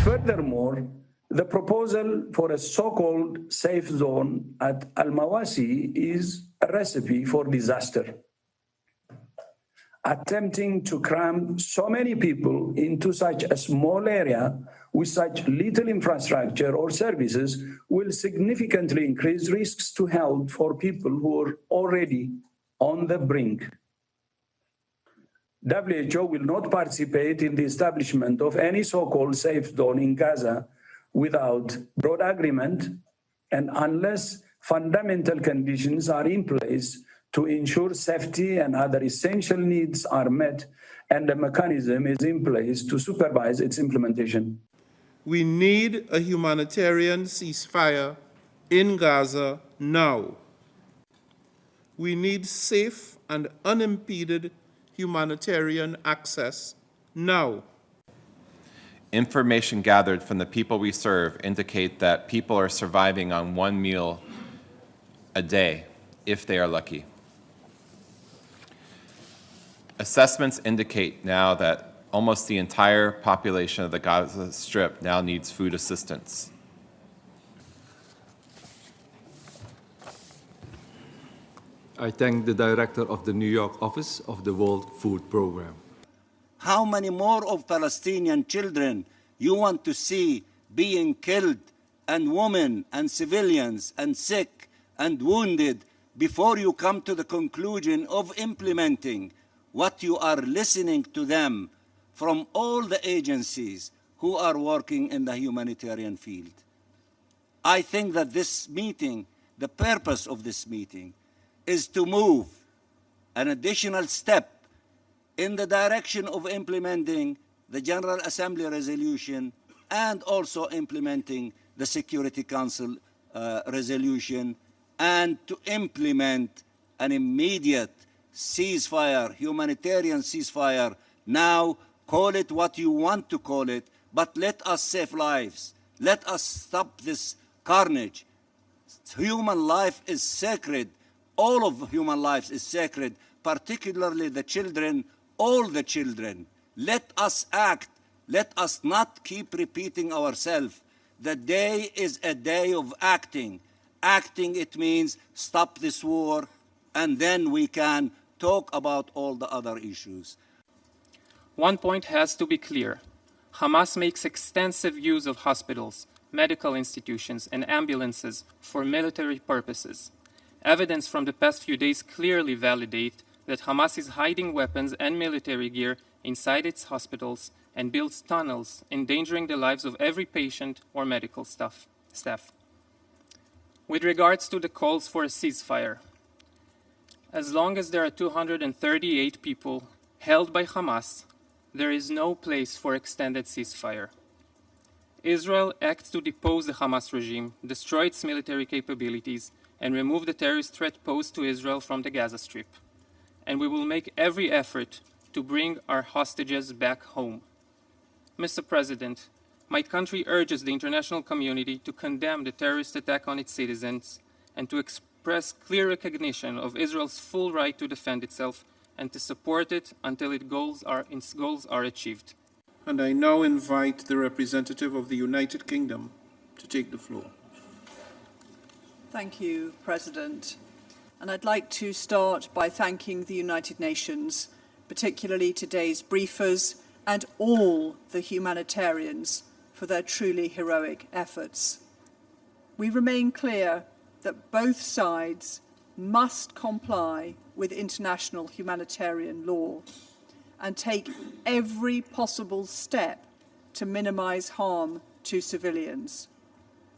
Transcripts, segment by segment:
Furthermore, the proposal for a so-called safe zone at Al-Mawasi is a recipe for disaster. Attempting to cram so many people into such a small area with such little infrastructure or services will significantly increase risks to health for people who are already on the brink. WHO will not participate in the establishment of any so-called safe zone in Gaza without broad agreement and unless fundamental conditions are in place to ensure safety and other essential needs are met and a mechanism is in place to supervise its implementation. We need a humanitarian ceasefire in Gaza now. We need safe and unimpeded humanitarian access now. Information gathered from the people we serve indicate that people are surviving on one meal a day, if they are lucky. Assessments indicate now that almost the entire population of the Gaza Strip now needs food assistance. I thank the director of the New York office of the World Food Program. How many more of Palestinian children you want to see being killed, and women and civilians and sick and wounded before you come to the conclusion of implementing what you are listening to them from all the agencies who are working in the humanitarian field? I think that this meeting, the purpose of this meeting, is to move an additional step in the direction of implementing the General Assembly resolution and also implementing the Security Council resolution, and to implement an immediate ceasefire, humanitarian ceasefire. Now, call it what you want to call it, but let us save lives. Let us stop this carnage. Human life is sacred. All of human life is sacred, particularly the children, all the children. Let us act. Let us not keep repeating ourselves. The day is a day of acting. Acting, it means stop this war, and then we can talk about all the other issues. One point has to be clear. Hamas makes extensive use of hospitals, medical institutions, and ambulances for military purposes. Evidence from the past few days clearly validate that Hamas is hiding weapons and military gear inside its hospitals and builds tunnels, endangering the lives of every patient or medical staff. With regards to the calls for a ceasefire, as long as there are 238 people held by Hamas, there is no place for extended ceasefire. Israel acts to depose the Hamas regime, destroy its military capabilities, and remove the terrorist threat posed to Israel from the Gaza Strip. And we will make every effort to bring our hostages back home. Mr. President, my country urges the international community to condemn the terrorist attack on its citizens and to express clear recognition of Israel's full right to defend itself and to support it until its goals are achieved. And I now invite the representative of the United Kingdom to take the floor. Thank you, President. And I'd like to start by thanking the United Nations, particularly today's briefers and all the humanitarians for their truly heroic efforts. We remain clear that both sides must comply with international humanitarian law and take every possible step to minimize harm to civilians.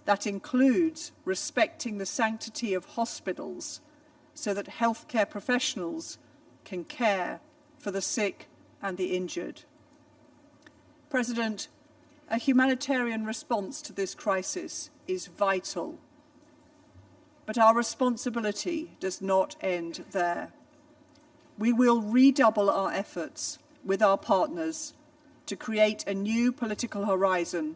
That includes respecting the sanctity of hospitals so that healthcare professionals can care for the sick and the injured. President, a humanitarian response to this crisis is vital, but our responsibility does not end there. We will redouble our efforts with our partners to create a new political horizon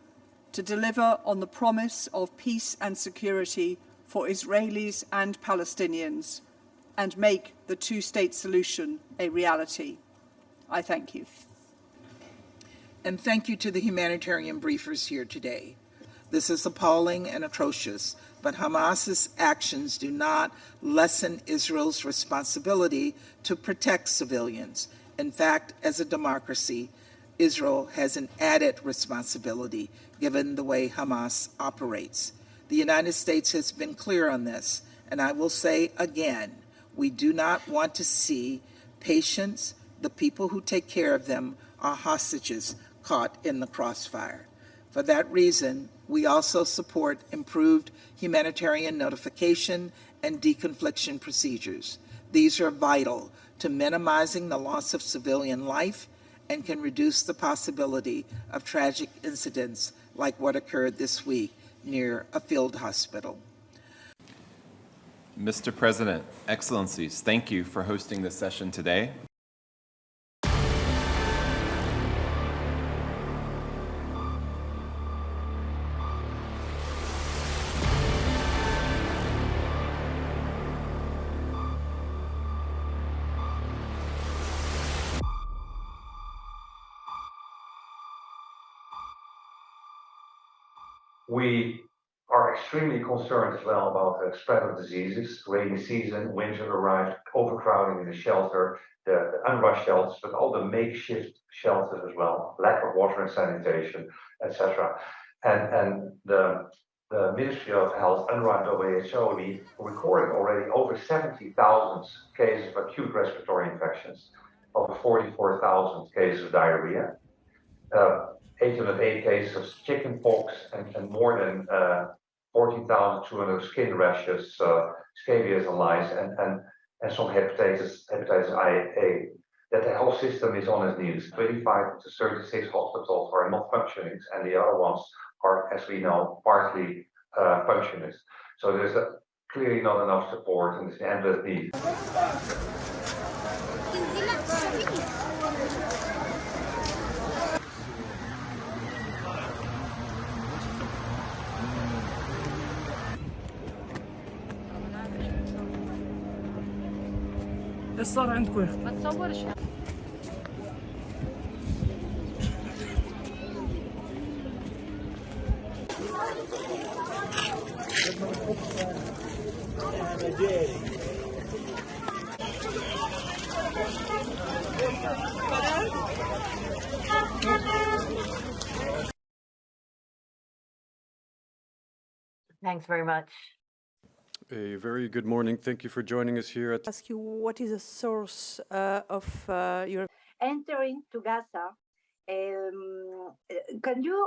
to deliver on the promise of peace and security for Israelis and Palestinians and make the two-state solution a reality. I thank you. And thank you to the humanitarian briefers here today. This is appalling and atrocious, but Hamas's actions do not lessen Israel's responsibility to protect civilians. In fact, as a democracy, Israel has an added responsibility given the way Hamas operates. The United States has been clear on this, and I will say again, we do not want to see patients, the people who take care of them, are hostages caught in the crossfire. For that reason, we also support improved humanitarian notification and deconfliction procedures. These are vital to minimizing the loss of civilian life and can reduce the possibility of tragic incidents like what occurred this week near a field hospital. Mr. President, Excellencies, thank you for hosting this session today. We are extremely concerned as well about the spread of diseases. Rainy season, winter arrived, overcrowding in the shelter, the unrushed shelters, but all the makeshift shelters as well, lack of water and sanitation, etc. And the Ministry of Health, UNRWA and WHO, recorded already over 70,000 cases of acute respiratory infections, over 44,000 cases of diarrhea. 808 cases of chickenpox and more than 14,200 skin rashes, scabies and lice, and some hepatitis A. That the health system is on its knees. 25 to 36 hospitals are not functioning, and the other ones are, as we know, partly functioning. So there's clearly not enough support, and there's an endless need. ايش صار عندكم؟ ما تصورش. Thanks very much. A very good morning. Thank you for joining us here at. Ask you what is the source of your entering to Gaza. Can you